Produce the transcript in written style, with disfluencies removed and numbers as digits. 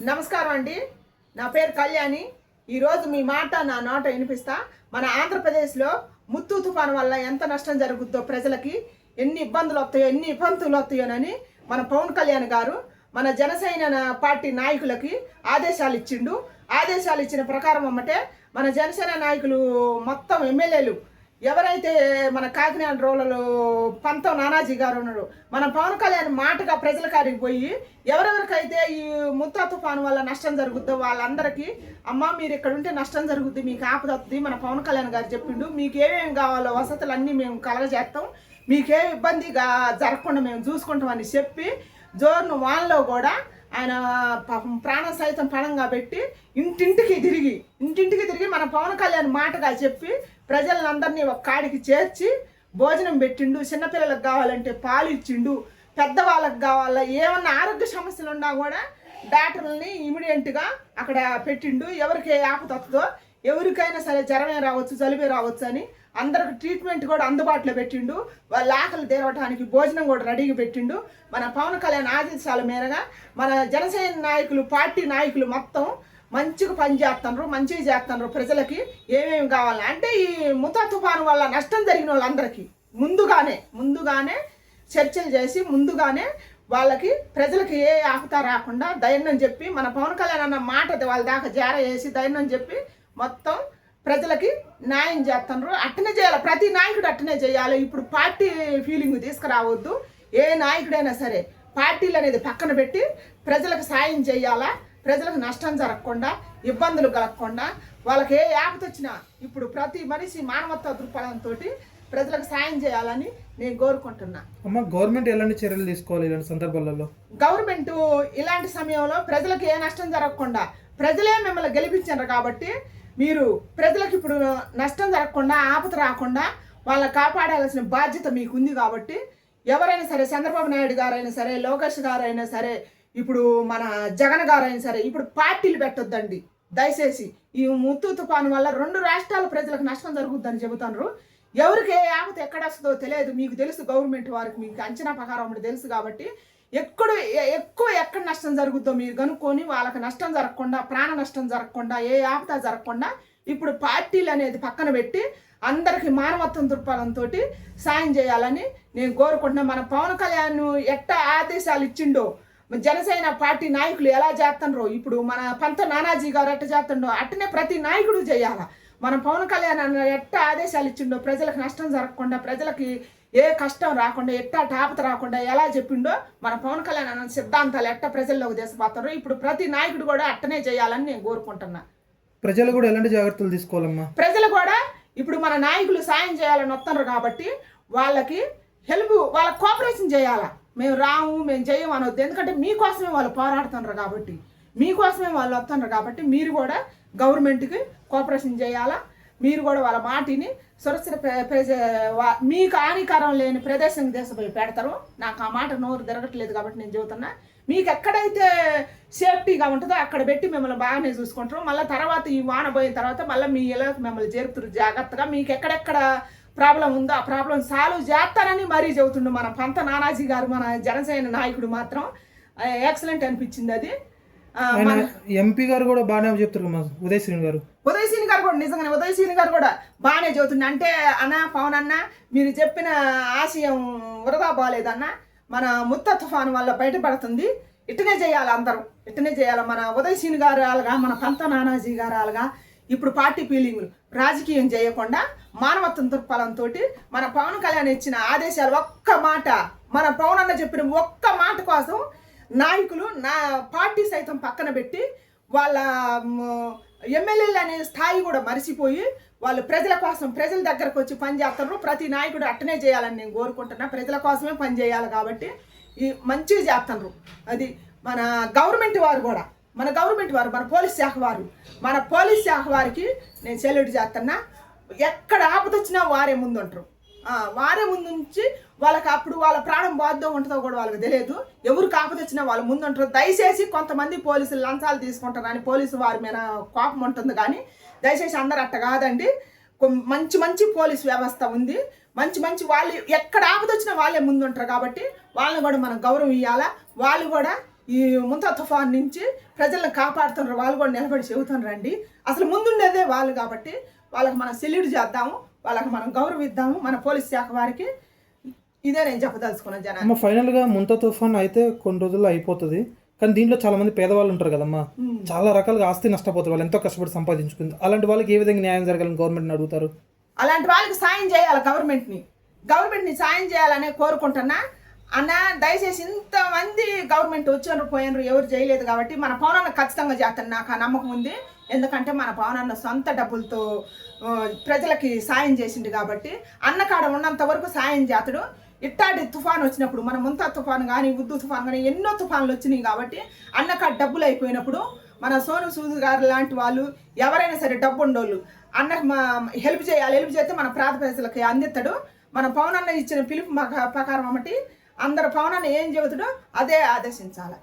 నమస్కారం అండి. నా పేరు కళ్యాణి. ఈరోజు మీ మాట నా నోట వినిపిస్తా. మన ఆంధ్రప్రదేశ్లో ముత్తు తుఫాను వల్ల ఎంత నష్టం జరుగుద్దో, ప్రజలకి ఎన్ని ఇబ్బందులు వస్తాయో, ఎన్ని విపంతులు వస్తాయోనని మన పవన్ కళ్యాణ్ గారు మన జనసేన పార్టీ నాయకులకి ఆదేశాలు ఇచ్చిండు. ఆదేశాలు ఇచ్చిన ప్రకారం అమ్మటే మన జనసేన నాయకులు మొత్తం ఎమ్మెల్యేలు ఎవరైతే మన కాకినాడ రోడ్లలో పంతం నానాజీ గారు ఉన్నాడు, మన పవన్ కళ్యాణ్ మాటగా ప్రజల కాడికి పోయి ఎవరెవరికైతే ఈ ముత్తా తుఫాను వల్ల నష్టం జరుగుద్దో వాళ్ళందరికీ, అమ్మ మీరు ఇక్కడ ఉంటే నష్టం జరుగుద్ది, మీకు ఆపద వస్తుంది, మన పవన్ కళ్యాణ్ గారు చెప్పిండు, మీకు ఏమేమి కావాలో వసతులన్నీ మేము కలగజేస్తాం, మీకే ఇబ్బందిగా జరగకుండా మేము చూసుకుంటామని చెప్పి జోర్ను వాళ్ళలో కూడా ఆయన ప్రాణ సైతం పణంగా పెట్టి ఇంటింటికి తిరిగి మన పవన్ కళ్యాణ్ మాటగా చెప్పి ప్రజలందరినీ ఒక కాడికి చేర్చి భోజనం పెట్టిండు. చిన్నపిల్లలకు కావాలంటే పాలు ఇచ్చిండు, పెద్దవాళ్ళకి కావాలా ఏమన్నా ఆరోగ్య సమస్యలు ఉన్నా కూడా డాక్టర్లని ఇమీడియట్గా అక్కడ పెట్టిండు. ఎవరికి ఆపద వస్తుందో, ఎవరికైనా సరే జ్వరమే రావచ్చు, జలుబే రావచ్చు అని అందరికి ట్రీట్మెంట్ కూడా అందుబాటులో పెట్టిండు. వాళ్ళ ఆకలి తెరవడానికి భోజనం కూడా రెడీగా పెట్టిండు. మన పవన్ కళ్యాణ్ ఆదేశాల మేరగా మన జనసేన నాయకులు, పార్టీ నాయకులు మొత్తం మంచిగా పనిచేస్తున్నారు, మంచిగా చేస్తున్నారు. ప్రజలకి ఏమేమి కావాలి అంటే ఈ ముతా తుఫాను వల్ల నష్టం జరిగిన వాళ్ళందరికీ ముందుగానే చర్చలు చేసి ముందుగానే వాళ్ళకి ప్రజలకి ఏ ఆపత రాకుండా ధైర్యం చెప్పి మన పవన్ కళ్యాణ్ అన్న మాట వాళ్ళ దాకా జార చేసి ధైర్యం చెప్పి మొత్తం ప్రజలకి న్యాయం చేస్తున్నారు. అట్టనే చేయాలి, ప్రతి నాయకుడు అట్టనే చేయాలి. ఇప్పుడు పార్టీ ఫీలింగ్ తీసుకురావద్దు. ఏ నాయకుడైనా సరే పార్టీలు అనేది పక్కన పెట్టి ప్రజలకు సాయం చేయాలా, ప్రజలకు నష్టం జరగకుండా, ఇబ్బందులు కలగకుండా, వాళ్ళకి ఏ ఆపత వచ్చినా ఇప్పుడు ప్రతి మనిషి మానవత్వ దృక్పథంతో ప్రజలకు సాయం చేయాలని నేను కోరుకుంటున్నా. అమ్మ, గవర్నమెంట్ ఎలాంటి చర్యలు తీసుకోవాలి ఇలాంటి సందర్భాలలో? గవర్నమెంట్ ఇలాంటి సమయంలో ప్రజలకు ఏ నష్టం జరగకుండా, ప్రజలే మిమ్మల్ని గెలిపించారు కాబట్టి మీరు ప్రజలకు ఇప్పుడు నష్టం జరగకుండా, ఆపత రాకుండా వాళ్ళని కాపాడాల్సిన బాధ్యత మీకు ఉంది. కాబట్టి ఎవరైనా సరే, చంద్రబాబు నాయుడు గారైనా సరే, లోకేష్ గారైనా సరే, ఇప్పుడు మన జగన్ గారైనా సరే, ఇప్పుడు పార్టీలు పెట్టొద్దండి దయచేసి. ఈ ముత్తు తుఫాను వల్ల 2 రాష్ట్రాల ప్రజలకు నష్టం జరుగుద్దని చెబుతున్నారు. ఎవరికి ఏ ఆపత ఎక్కడ వస్తుందో తెలియదు, మీకు తెలుసు, గవర్నమెంట్ వారికి మీకు అంచనా ప్రకారం తెలుసు. కాబట్టి ఎక్కడ నష్టం జరుగుద్దో మీరు కనుక్కొని వాళ్ళకి నష్టం జరగకుండా, ప్రాణ నష్టం జరగకుండా, ఏ ఆపత జరగకుండా ఇప్పుడు పార్టీలు అనేది పక్కన పెట్టి అందరికి మానవత్వం దృక్పథంతో సాయం చేయాలని నేను కోరుకుంటున్నా. మన పవన్ కళ్యాణ్ ఎట్టా ఆదేశాలు ఇచ్చిండో, జనసేన పార్టీ నాయకులు ఎలా చేస్తుండ్రో, ఇప్పుడు మన పంత నానాజీ గారు ఎట్ట చేస్తుండో అట్టనే ప్రతి నాయకుడు చేయాలా. మన పవన్ కళ్యాణ్ ఎట్ట ఆదేశాలు ఇచ్చిండో, ప్రజలకు నష్టం జరగకుండా, ప్రజలకి ఏ కష్టం రాకుండా, ఎట్టా ఆపత రాకుండా ఎలా చెప్పిండో మన పవన్ కళ్యాణ్ అన్న సిద్ధాంతాలు ఎట్ట ప్రజల్లోకి తీసుకుపోతారో ఇప్పుడు ప్రతి నాయకుడు కూడా అట్టనే చేయాలని నేను కోరుకుంటున్నా. ప్రజలు కూడా ఎలాంటి జాగ్రత్తలు తీసుకోవాలమ్మా? ప్రజలు కూడా ఇప్పుడు మన నాయకులు సాయం చేయాలని వస్తున్నారు కాబట్టి వాళ్ళకి వాళ్ళకి కోఆపరేషన్ చేయాలా. మేము రాము, మేము చేయము అనవద్దు. ఎందుకంటే మీకోసమే వాళ్ళు పోరాడుతున్నారు కాబట్టి, మీకోసమే వాళ్ళు వస్తున్నారు కాబట్టి మీరు కూడా గవర్నమెంట్కి కోఆపరేషన్ చేయాలా. మీరు కూడా వాళ్ళ మాటిని సురక్షిత మీకు హానికరం లేని ప్రదేశం దేశపోయి పెడతారు. నాకు ఆ మాట నోరు తిరగట్లేదు కాబట్టి నేను చెబుతున్నా. మీకు ఎక్కడైతే సేఫ్టీగా ఉంటుందో అక్కడ పెట్టి మిమ్మల్ని బాగానే చూసుకుంటారు. మళ్ళీ తర్వాత ఈ వాన పోయిన తర్వాత మళ్ళీ మీ ఇళ్ళకి మిమ్మల్ని చేరుతురు జాగ్రత్తగా. మీకు ఎక్కడెక్కడ ప్రాబ్లం ఉందో ఆ ప్రాబ్లం సాల్వ్ చేస్తారని మరీ చెబుతుండు మన పంత నానాజీ గారు, మన జనసేన నాయకుడు. మాత్రం ఎక్సలెంట్ అనిపించింది అది. ఎంపీ గారు కూడా బాగానే చెప్తారు, ఉదయ్ శ్రీని గారు కూడా నిజంగానే ఉదయ్ శ్రీని గారు కూడా బాగానే చదువుతుంది. అంటే అన్న పవన్ అన్న మీరు చెప్పిన ఆశయం వృధా పోలేదన్న, మన ముత్త తుఫాను వల్ల బయటపడుతుంది. ఇట్టనే చేయాలి, అందరూ ఇట్టనే చేయాలి. మన ఉదయ్ శ్రీని గారు అలాగా, మన పంత నానాజీ గారు అలాగా ఇప్పుడు పార్టీ ఫీలింగులు రాజకీయం చేయకుండా మానవత్వం దృక్పథంతో మన పవన్ కళ్యాణ్ ఇచ్చిన ఆదేశాలు ఒక్క మాట, మన పవన్ అన్న చెప్పిన ఒక్క మాట కోసం నాయకులు పార్టీ సైతం పక్కన పెట్టి వాళ్ళ ఎమ్మెల్యేలు అనే స్థాయి కూడా మరిచిపోయి వాళ్ళు ప్రజల కోసం, ప్రజల దగ్గరకు వచ్చి పనిచేస్తారు. ప్రతి నాయకుడు అట్టనే చేయాలని నేను కోరుకుంటున్నా. ప్రజల కోసమే పనిచేయాలి కాబట్టి ఈ మంచిగా చేస్తున్నారు. అది మన గవర్నమెంట్ వారు కూడా, మన పోలీస్ శాఖ వారికి నేను సెల్యూట్ చేస్తున్నా. ఎక్కడ ఆపద వచ్చినా వారే ముందు ఉంటారు. వారే ముందు నుంచి వాళ్ళకి అప్పుడు వాళ్ళ ప్రాణం బాధ్యత ఉంటుందో కూడా వాళ్ళకి తెలియదు. ఎవరు ఆపద వచ్చినా వాళ్ళు ముందు ఉంటారు. దయచేసి కొంతమంది పోలీసులు లంచాలు తీసుకుంటారు అని పోలీసు వారి మీద కోపం ఉంటుంది, కానీ దయచేసి అందరు అట్ట కాదండి. మంచి పోలీస్ వ్యవస్థ ఉంది. మంచి వాళ్ళు ఎక్కడ ఆపద వచ్చినా వాళ్ళే ముందు ఉంటారు కాబట్టి వాళ్ళని కూడా మనం గౌరవం ఇవ్వాలా. వాళ్ళు కూడా ఈ ముంతా తుఫాన్ నుంచి ప్రజలను కాపాడుతున్నారు, వాళ్ళు కూడా నిలబడి చెబుతున్నారండి. అసలు ముందుండేదే వాళ్ళు కాబట్టి వాళ్ళకి మనం సెల్యూట్ చేద్దాము, వాళ్ళకి మనం గౌరవిద్దాము, మన పోలీస్ శాఖ వారికి. ఇదే నేను చెప్పదలుచుకున్నాను జనాన్ని. ఫైనల్గా ముంతా తుఫాన్ అయితే కొన్ని రోజుల్లో అయిపోతుంది, కానీ దీంట్లో చాలా మంది పేదవాళ్ళు ఉంటారు కదమ్మా, చాలా రకాలుగా ఆస్తి నష్టపోతారు, వాళ్ళు ఎంతో కష్టపడి సంపాదించుకుంది. అలాంటి వాళ్ళకి ఏ విధంగా న్యాయం జరగాలని గవర్నమెంట్ని అడుగుతారు? అలాంటి వాళ్ళకి సాయం చేయాలి, గవర్నమెంట్ని సాయం చేయాలనే కోరుకుంటున్నా అన్న. దయచేసి ఇంతమంది గవర్నమెంట్ వచ్చారు పోయినరు, ఎవరు చేయలేదు కాబట్టి మన పవనాన్న ఖచ్చితంగా చేస్తాను, నాకు ఆ నమ్మకం ఉంది. ఎందుకంటే మన పవనాన్న సొంత డబ్బులతో ప్రజలకి సాయం చేసిండు కాబట్టి అన్నకాడ ఉన్నంత వరకు సాయం చేస్తాడు. ఇట్టాటి తుఫాన్ వచ్చినప్పుడు, మన ముంతా తుఫాన్ కానీ ఉద్దు తుఫాన్ కానీ ఎన్నో తుఫాన్లు వచ్చినాయి కాబట్టి అన్నకాడ డబ్బులు అయిపోయినప్పుడు మన సోను సూద్ గారు లాంటి వాళ్ళు ఎవరైనా సరే డబ్బు ఉండోళ్ళు అన్నకు హెల్ప్ చేస్తే మన పేద ప్రజలకి అందిస్తాడు. మన పవనన్న ఇచ్చిన పిలుపు ప్రకారం అమ్మటి అందరు పవనన్న ఏం చెబుతాడో అదే ఆదేశించాలి.